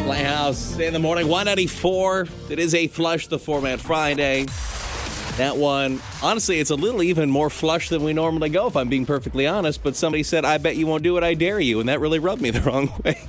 Playhouse in the morning, 194. It is a Flush the Format Friday. That one, honestly, it's a little even more flush than we normally go, if I'm being perfectly honest. But somebody said, I bet you won't do it, I dare you. And that really rubbed me the wrong way.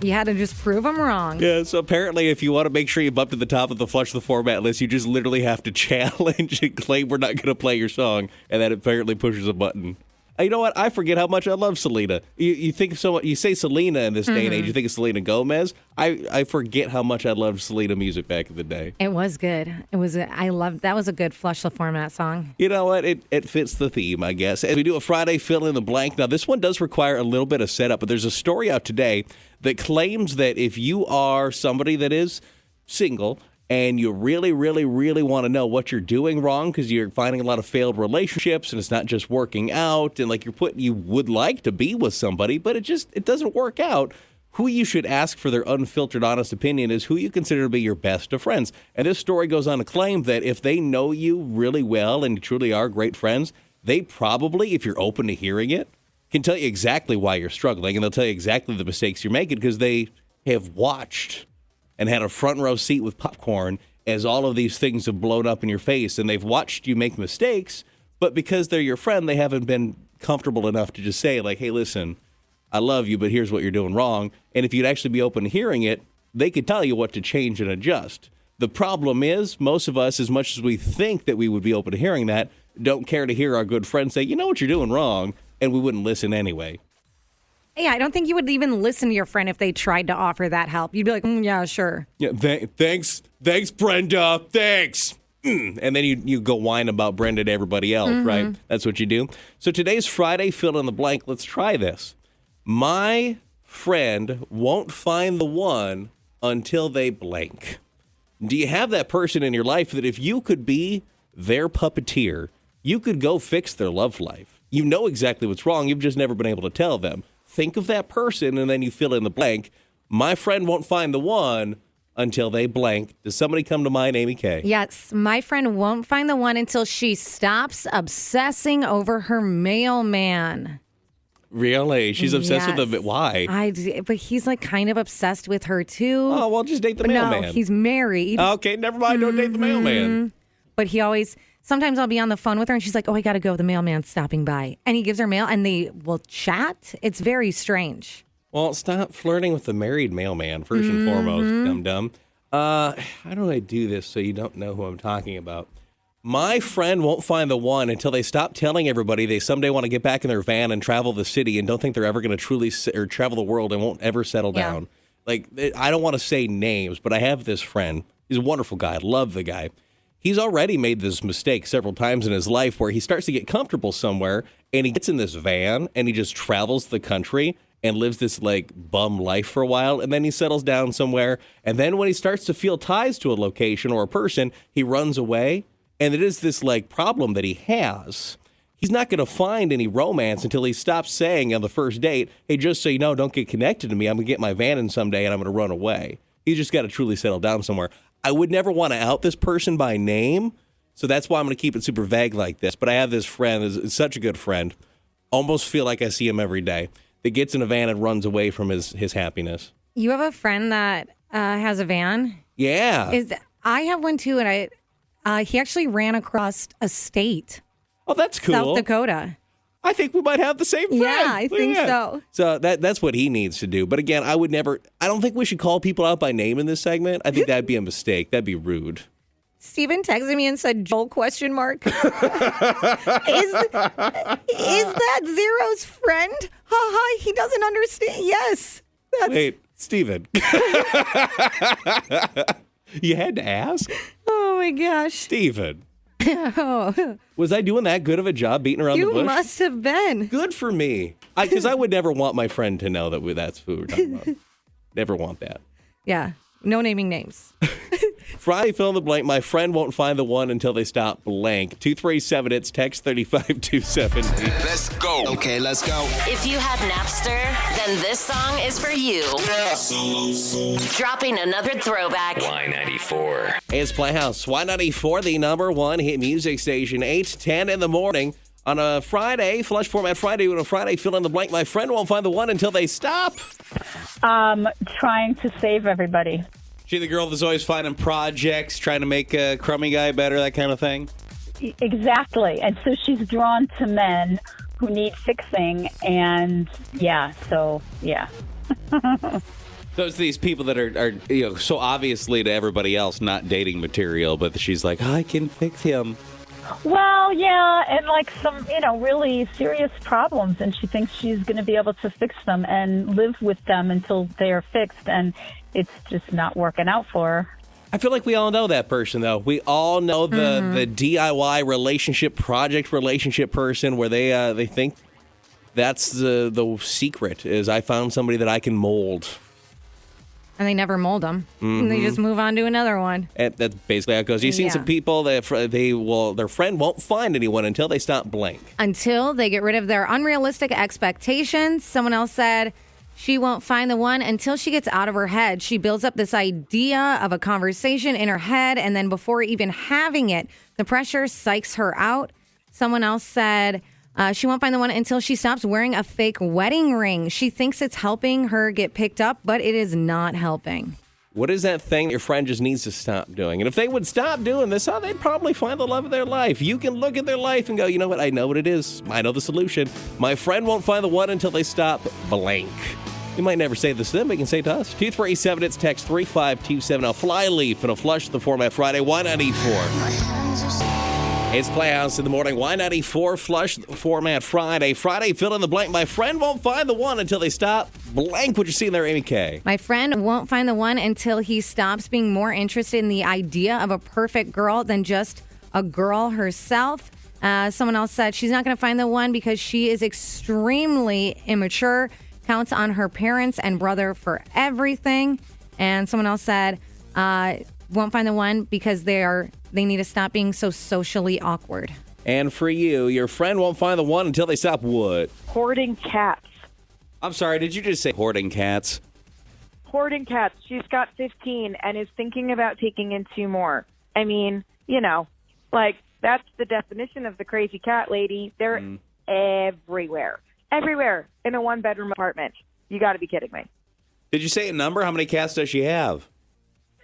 You had to just prove them wrong. Yeah, so apparently if you want to make sure you bump to the top of the Flush the Format list, you just literally have to challenge and claim we're not going to play your song. And that apparently pushes a button. You know what? I forget how much I love Selena. You think so? You say Selena in this day and age, you think of Selena Gomez. I forget how much I loved Selena music back in the day. It was good. That was a good Flush the Format song. You know what? It fits the theme, I guess. And we do a Friday fill in the blank. Now, this one does require a little bit of setup, but there's a story out today that claims that if you are somebody that is single and you really, really, really want to know what you're doing wrong because you're finding a lot of failed relationships and it's not just working out and like you would like to be with somebody, but it doesn't work out. Who you should ask for their unfiltered, honest opinion is who you consider to be your best of friends. And this story goes on to claim that if they know you really well and you truly are great friends, they probably, if you're open to hearing it, can tell you exactly why you're struggling and they'll tell you exactly the mistakes you're making because they have watched and had a front row seat with popcorn as all of these things have blown up in your face. And they've watched you make mistakes, but because they're your friend, they haven't been comfortable enough to just say, like, hey, listen, I love you, but here's what you're doing wrong. And if you'd actually be open to hearing it, they could tell you what to change and adjust. The problem is, most of us, as much as we think that we would be open to hearing that, don't care to hear our good friends say, you know what you're doing wrong, and we wouldn't listen anyway. Yeah, I don't think you would even listen to your friend if they tried to offer that help. You'd be like, yeah, sure. Yeah, thanks, Brenda, thanks. And then you go whine about Brenda to everybody else, right? That's what you do. So today's Friday, fill in the blank. Let's try this. My friend won't find the one until they blank. Do you have that person in your life that if you could be their puppeteer, you could go fix their love life? You know exactly what's wrong. You've just never been able to tell them. Think of that person, and then you fill in the blank. My friend won't find the one until they blank. Does somebody come to mind, Amy K? Yes, my friend won't find the one until she stops obsessing over her mailman. Really? She's obsessed with him. Why? But he's like kind of obsessed with her too. Oh, well, just date the mailman. No, he's married. Okay, never mind. Don't date the mailman. But sometimes I'll be on the phone with her and she's like, oh, I got to go. The mailman's stopping by. And he gives her mail and they will chat. It's very strange. Well, stop flirting with the married mailman, first and foremost, dum-dum. How do I do this so you don't know who I'm talking about? My friend won't find the one until they stop telling everybody they someday want to get back in their van and travel the city and don't think they're ever going to truly or travel the world and won't ever settle down. Like, I don't want to say names, but I have this friend. He's a wonderful guy. I love the guy. He's already made this mistake several times in his life where he starts to get comfortable somewhere and he gets in this van and he just travels the country and lives this like bum life for a while. And then he settles down somewhere. And then when he starts to feel ties to a location or a person, he runs away. And it is this like problem that he has. He's not going to find any romance until he stops saying on the first date, hey, just so you know, don't get connected to me. I'm going to get my van in someday and I'm going to run away. He's just got to truly settle down somewhere. I would never want to out this person by name. So that's why I'm going to keep it super vague like this. But I have this friend, is such a good friend, almost feel like I see him every day, that gets in a van and runs away from his happiness. You have a friend that has a van? Yeah. I have one too, and he actually ran across a state. Oh, that's cool. South Dakota. I think we might have the same friend. Yeah, I think so. So that's what he needs to do. But again, I don't think we should call people out by name in this segment. I think that'd be a mistake. That'd be rude. Steven texted me and said, Joel, question mark. Is that Zero's friend? Ha, he doesn't understand. Yes. Wait, Steven. You had to ask? Oh, my gosh. Steven. Oh. Was I doing that good of a job beating around the bush? You must have been. Good for me. Because I would never want my friend to know that's who we're talking about. Never want that. Yeah. No naming names. Friday, fill in the blank. My friend won't find the one until they stop blank. 237, it's text 35270. Let's go. Okay, let's go. If you had Napster, then this song is for you. Dropping another throwback. Y94. Hey, it's Playhouse. Y94, the number one hit music station. 8:10 in the morning. On a Friday, Flush Format Friday, on a Friday, fill in the blank. My friend won't find the one until they stop. Trying to save everybody. She the girl that's always finding projects, trying to make a crummy guy better, that kind of thing? Exactly. And so she's drawn to men who need fixing. And yeah. Those these people that are so obviously to everybody else not dating material, but she's like, I can fix him. Well, yeah, and like some, really serious problems, and she thinks she's going to be able to fix them and live with them until they are fixed, and it's just not working out for her. I feel like we all know that person, though. We all know the DIY relationship, project relationship person where they think that's the secret is I found somebody that I can mold. And they never mold them. And they just move on to another one. And that's basically how it goes. You've seen some people that their friend won't find anyone until they stop blank. Until they get rid of their unrealistic expectations. Someone else said she won't find the one until she gets out of her head. She builds up this idea of a conversation in her head, and then before even having it, the pressure psychs her out. Someone else said she won't find the one until she stops wearing a fake wedding ring. She thinks it's helping her get picked up, but it is not helping. What is that thing your friend just needs to stop doing? And if they would stop doing this, they'd probably find the love of their life. You can look at their life and go, you know what? I know what it is. I know the solution. My friend won't find the one until they stop blank. You might never say this to them, but you can say it to us. 237, it's text 35270. Flyleaf and a Flush the Format Friday. Why not E4? It's Playhouse in the morning. Y94 Flush Format Friday. Friday, fill in the blank. My friend won't find the one until they stop blank. What you see there, Amy K? My friend won't find the one until he stops being more interested in the idea of a perfect girl than just a girl herself. Someone else said she's not going to find the one because she is extremely immature, counts on her parents and brother for everything. And someone else said won't find the one because they need to stop being so socially awkward. And for you, your friend won't find the one until they stop what? Hoarding cats. I'm sorry, did you just say hoarding cats? Hoarding cats. She's got 15 and is thinking about taking in 2 more. I mean, that's the definition of the crazy cat lady. They're everywhere. Everywhere in a 1-bedroom apartment. You got to be kidding me. Did you say a number? How many cats does she have?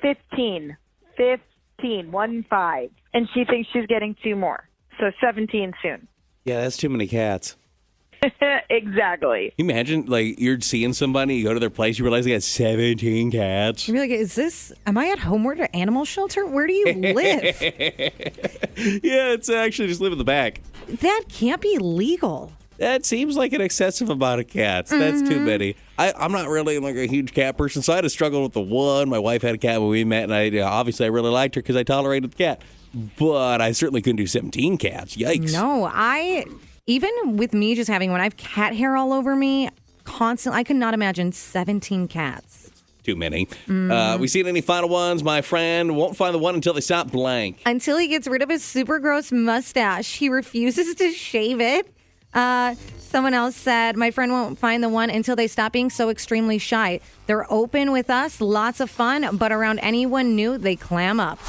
15. 15. And she thinks she's getting 2 more. So 17 soon. Yeah, that's too many cats. Exactly. Can you imagine, you're seeing somebody, you go to their place, you realize they got 17 cats. You're like, am I at Homeward or Animal Shelter? Where do you live? Yeah, it's actually just live in the back. That can't be legal. That seems like an excessive amount of cats. That's too many. I'm not really a huge cat person, so I had to struggle with the one. My wife had a cat when we met, and I really liked her because I tolerated the cat. But I certainly couldn't do 17 cats. Yikes. No, even with me just having one, I have cat hair all over me constantly. I could not imagine 17 cats. Too many. We seen any final ones? My friend won't find the one until they stop blank. Until he gets rid of his super gross mustache. He refuses to shave it. Someone else said, my friend won't find the one until they stop being so extremely shy. They're open with us, lots of fun, but around anyone new, they clam up.